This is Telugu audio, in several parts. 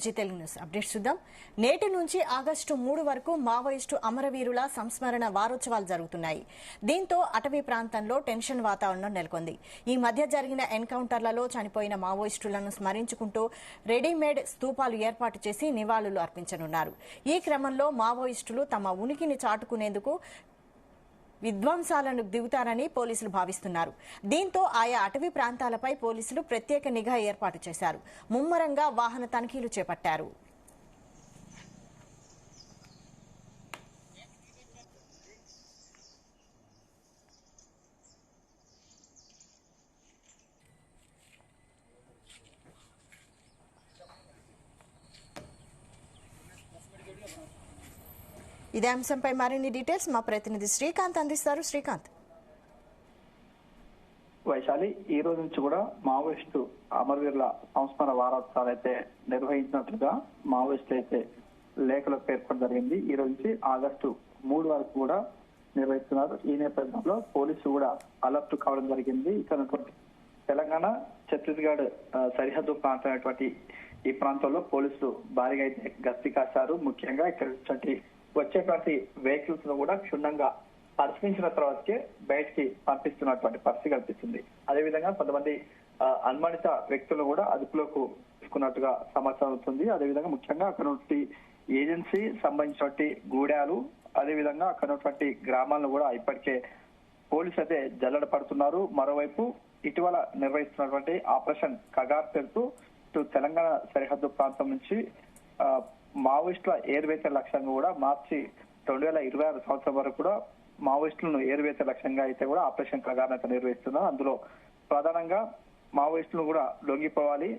జీ తెలుగు న్యూస్ అప్డేట్స్ చూద్దాం. నేటి నుంచి ఆగస్టు 3 వరకు మావోయిస్టు అమరవీరుల సంస్మరణ వారోత్సవాలు జరుగుతున్నాయి. దీంతో అటవీ ప్రాంతంలో టెన్షన్ వాతావరణం నెలకొంది. ఈ మధ్య జరిగిన ఎన్కౌంటర్లలో చనిపోయిన మావోయిస్టులను స్మరించుకుంటూ రెడీమేడ్ స్తూపాలు ఏర్పాటు చేసి నివాళులు అర్పించనున్నారు. ఈ క్రమంలో మావోయిస్టులు తమ ఉనికిని చాటుకునేందుకు విధ్వంసాలను దిగుతారని పోలీసులు భావిస్తున్నారు. దీంతో ఆయా అటవీ ప్రాంతాలపై పోలీసులు ప్రత్యేక నిఘా ఏర్పాటు చేశారు. ముమ్మరంగా వాహన తనిఖీలు చేపట్టారు. ఇదే అంశంపై మరిన్ని డీటెయిల్స్ మా ప్రతినిధి శ్రీకాంత్ అందిస్తారు. శ్రీకాంత్. వైశాలి, ఈ రోజు నుంచి కూడా మావోయిస్టు అమరవీరుల సంస్మరణ వారోత్సవాలు అయితే నిర్వహించినట్లుగా మావోయిస్టులు అయితే లేఖలో పేర్కొనడం జరిగింది. ఈ రోజు నుంచి ఆగస్టు 3 వరకు కూడా నిర్వహిస్తున్నారు. ఈ నేపథ్యంలో పోలీసులు కూడా అలర్ట్ కావడం జరిగింది. ఇక్కడ తెలంగాణ ఛత్తీస్గఢ్ సరిహద్దు ప్రాంతమైనటువంటి ఈ ప్రాంతంలో పోలీసులు భారీగా అయితే గస్తీ కాశారు. ముఖ్యంగా ఇక్కడ వచ్చేటువంటి వెహికల్స్ ను కూడా క్షుణ్ణంగా పరిశీలించిన తర్వాతకే బయటికి పంపిస్తున్నటువంటి పరిస్థితి కనిపిస్తుంది. అదేవిధంగా కొంతమంది అనుమానిత వ్యక్తులు కూడా అదుపులోకి తీసుకున్నట్టుగా సమాచారం అవుతుంది. అదేవిధంగా ముఖ్యంగా అక్కడ ఏజెన్సీ సంబంధించినటువంటి గూడాలు, అదేవిధంగా అక్కడ ఉన్నటువంటి గ్రామాలను కూడా ఇప్పటికే పోలీసు అయితే జల్లెడ పడుతున్నారు. మరోవైపు ఇటీవల నిర్వహిస్తున్నటువంటి ఆపరేషన్ కగార్ పేరుతో ఇటు తెలంగాణ సరిహద్దు ప్రాంతం నుంచి మావోయిస్టుల ఏరువేత లక్ష్యంగా కూడా మార్చి 2026 సంవత్సరం వరకు కూడా మావోయిస్టులను ఏరువేత లక్ష్యంగా అయితే కూడా ఆపరేషన్ కగార్ అయితే నిర్వహిస్తున్నారు. అందులో ప్రధానంగా మావోయిస్టులను కూడా లొంగిపోవాలి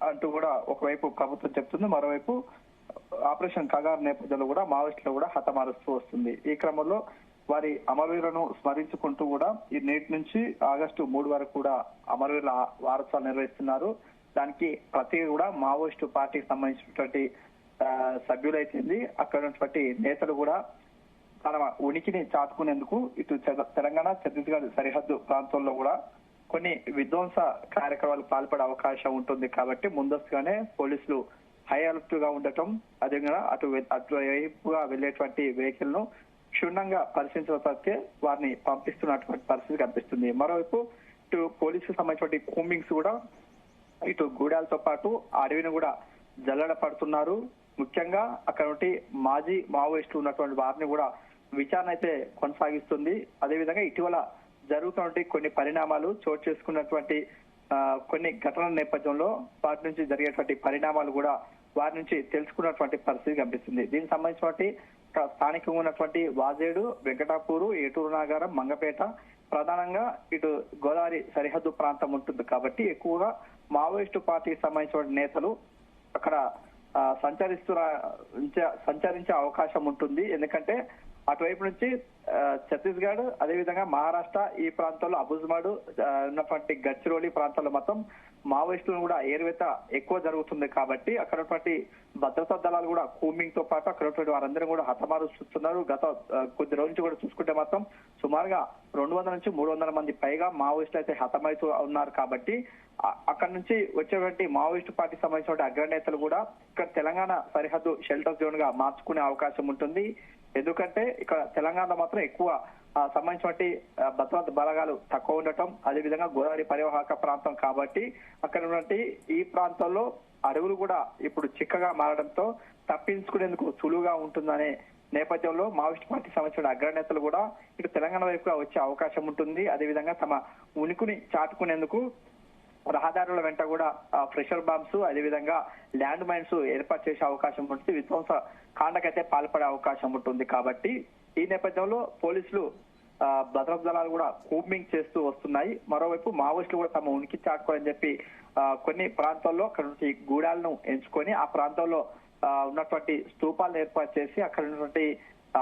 అంటూ కూడా ఒకవైపు ప్రభుత్వం చెప్తుంది. మరోవైపు ఆపరేషన్ కగార్ నేపథ్యంలో కూడా మావోయిస్టులు కూడా హతమారుస్తూ వస్తుంది. ఈ క్రమంలో వారి అమరవీరులను స్మరించుకుంటూ కూడా ఈ నేటి నుంచి ఆగస్టు 3 వరకు కూడా అమరవీరుల వారోత్సవాలు నిర్వహిస్తున్నారు. దానికి ప్రతి కూడా మావోయిస్టు పార్టీకి సంబంధించినటువంటి సభ్యులైతుంది. అక్కడ ఉన్నటువంటి నేతలు కూడా తన ఉనికిని చాటుకునేందుకు ఇటు తెలంగాణ ఛత్తీస్గఢ్ సరిహద్దు ప్రాంతంలో కూడా కొన్ని విధ్వంస కార్యక్రమాలు పాల్పడే అవకాశం ఉంటుంది. కాబట్టి ముందస్తుగానే పోలీసులు హై అలర్ట్ గా ఉండటం, అదేవిధంగా అటువైపుగా వెళ్లేటువంటి వెహికల్ ను క్షుణ్ణంగా పరిశీలించిన తర్వాతే వారిని పంపిస్తున్నటువంటి పరిస్థితి కనిపిస్తుంది. మరోవైపు ఇటు పోలీసుకు సంబంధించిన కూంబింగ్స్ కూడా ఇటు గూడాలతో పాటు అడవిని కూడా జల్లెడ పడుతున్నారు. ముఖ్యంగా అక్కడ మాజీ మావోయిస్టులు ఉన్నటువంటి వారిని కూడా విచారణ అయితే కొనసాగిస్తుంది. అదేవిధంగా ఇటీవల జరుగుతున్నటువంటి కొన్ని పరిణామాలు చోటు చేసుకున్నటువంటి కొన్ని ఘటనల నేపథ్యంలో వాటి నుంచి జరిగేటువంటి పరిణామాలు కూడా వారి నుంచి తెలుసుకున్నటువంటి పరిస్థితి కనిపిస్తుంది. దీనికి సంబంధించినటువంటి స్థానికంగా ఉన్నటువంటి వాజేడు, వెంకటాపూరు, ఏటూరు నాగారం, మంగపేట ప్రధానంగా ఇటు గోదావరి సరిహద్దు ప్రాంతం ఉంటుంది. కాబట్టి ఎక్కువగా మావోయిస్టు పార్టీకి సంబంధించిన నేతలు అక్కడ సంచరించే అవకాశం ఉంటుంది. ఎందుకంటే అటువైపు నుంచి ఛత్తీస్గఢ్, అదేవిధంగా మహారాష్ట్ర ఈ ప్రాంతాల్లో అబుజ్మాడు ఉన్నటువంటి గడ్చిరోలి ప్రాంతాల్లో మొత్తం మావోయిస్టులను కూడా ఏరువేత ఎక్కువ జరుగుతుంది. కాబట్టి అక్కడ ఉన్నటువంటి భద్రతా దళాలు కూడా కూంబింగ్ తో పాటు అక్కడ ఉన్నటువంటి వారందరూ కూడా హతమారుస్తున్నారు. గత కొద్ది రోజుల నుంచి కూడా చూసుకుంటే మాత్రం సుమారుగా 200 నుంచి 300 మంది పైగా మావోయిస్టులు అయితే హతమవుతూ ఉన్నారు. కాబట్టి అక్కడ నుంచి వచ్చేటువంటి మావోయిస్టు పార్టీకి సంబంధించిన అగ్రనేతలు కూడా ఇక్కడ తెలంగాణ సరిహద్దు షెల్టర్ జోన్ గా మార్చుకునే అవకాశం ఉంటుంది. ఎందుకంటే ఇక్కడ తెలంగాణలో మాత్రం ఎక్కువ సంబంధించినటువంటి భద్రతా బలగాలు తక్కువ ఉండటం, అదేవిధంగా గోదావరి పరివాహక ప్రాంతం కాబట్టి అక్కడ ఉన్నటువంటి ఈ ప్రాంతంలో అడవులు కూడా ఇప్పుడు చిక్కగా మారడంతో తప్పించుకునేందుకు సులువుగా ఉంటుందనే నేపథ్యంలో మావోయిస్ట్ పార్టీ సంబంధించిన అగ్రనేతలు కూడా ఇటు తెలంగాణ వైపుగా వచ్చే అవకాశం ఉంటుంది. అదేవిధంగా తమ ఉనికిని చాటుకునేందుకు రహదారుల వెంట కూడా ప్రెషర్ బాంబ్స్, అదేవిధంగా ల్యాండ్ మైన్స్ ఏర్పాటు చేసే అవకాశం ఉంటుంది. విధ్వంస కాండకైతే పాల్పడే అవకాశం ఉంటుంది. కాబట్టి ఈ నేపథ్యంలో పోలీసులు భద్రతా దళాలు కూడా కూంబింగ్ చేస్తూ వస్తున్నాయి. మరోవైపు మావోయిస్టులు కూడా తమ ఉనికి చాటుకోవాలని చెప్పి కొన్ని ప్రాంతాల్లో అక్కడ నుంచి గూడాలను ఎంచుకొని ఆ ప్రాంతంలో ఉన్నటువంటి స్తూపాలను ఏర్పాటు చేసి అక్కడ ఉన్నటువంటి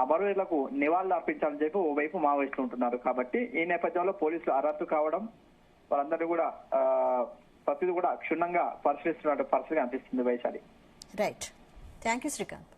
అమరవీరులకు నివాళులు అర్పించాలని చెప్పి ఓవైపు మావోయిస్టులు ఉంటున్నారు. కాబట్టి ఈ నేపథ్యంలో పోలీసులు అలర్ట్ కావడం, వాళ్ళందరూ కూడా ప్రతిదీ కూడా క్షుణ్ణంగా పరిశీలిస్తున్న పరిస్థితి అనిపిస్తుంది. Vaishali. Right, thank you Srikanth.